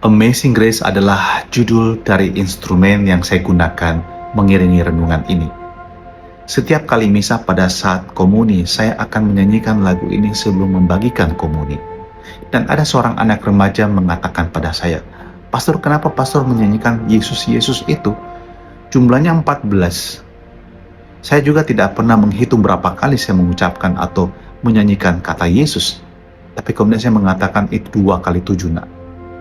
Amazing Grace adalah judul dari instrumen yang saya gunakan mengiringi renungan ini. Setiap kali misa pada saat komuni, saya akan menyanyikan lagu ini sebelum membagikan komuni. Dan ada seorang anak remaja mengatakan pada saya, "Pastor, kenapa pastor menyanyikan Yesus, Yesus itu? Jumlahnya 14. Saya juga tidak pernah menghitung berapa kali saya mengucapkan atau menyanyikan kata Yesus. Tapi kemudian saya mengatakan itu 2 kali 7 nak.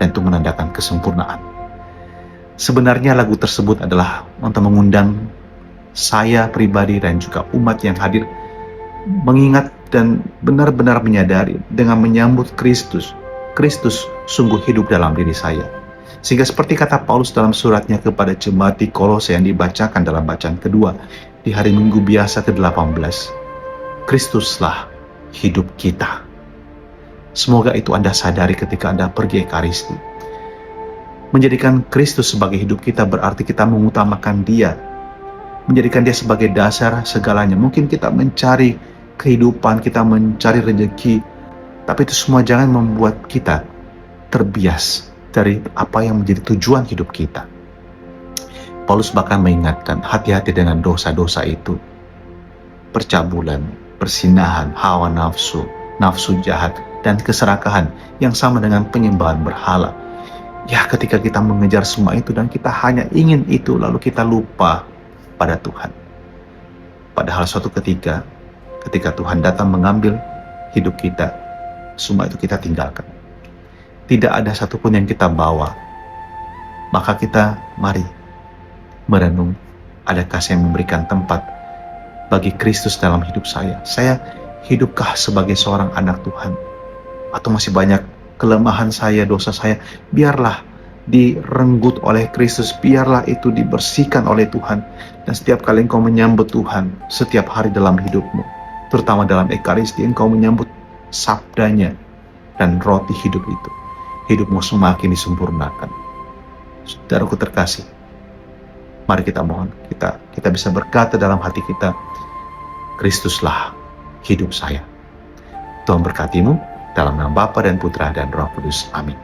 Dan itu menandakan kesempurnaan. Sebenarnya lagu tersebut adalah untuk mengundang saya pribadi dan juga umat yang hadir mengingat dan benar-benar menyadari dengan menyambut Kristus. Kristus sungguh hidup dalam diri saya. Sehingga seperti kata Paulus dalam suratnya kepada jemaat di Kolose yang dibacakan dalam bacaan kedua di hari Minggu biasa ke-18, Kristuslah hidup kita. Semoga itu Anda sadari ketika Anda pergi Ekaristi. Menjadikan Kristus sebagai hidup kita berarti kita mengutamakan Dia. Menjadikan Dia sebagai dasar segalanya. Mungkin kita mencari kehidupan, kita mencari rezeki, tapi itu semua jangan membuat kita terbias dari apa yang menjadi tujuan hidup kita. Paulus bahkan mengingatkan, hati-hati dengan dosa-dosa itu. Percabulan, persinahan, hawa nafsu, nafsu jahat, dan keserakahan yang sama dengan penyembahan berhala. Ya, ketika kita mengejar semua itu dan kita hanya ingin itu, lalu kita lupa pada Tuhan. Padahal suatu ketika Tuhan datang mengambil hidup kita, semua itu kita tinggalkan. Tidak ada satupun yang kita bawa. Maka kita mari merenung, adakah saya memberikan tempat bagi Kristus dalam hidup saya? Saya hidupkah sebagai seorang anak Tuhan? Atau masih banyak kelemahan saya, dosa saya, biarlah direnggut oleh Kristus, biarlah itu dibersihkan oleh Tuhan. Dan setiap kali engkau menyambut Tuhan, setiap hari dalam hidupmu, terutama dalam Ekaristi, engkau menyambut sabdanya dan roti hidup itu, hidupmu semakin disempurnakan. Saudaraku terkasih, mari kita mohon, kita bisa berkata dalam hati kita, Kristuslah hidup saya. Tuhan berkatimu, dalam nama Bapa dan Putra dan Roh Kudus. Amin.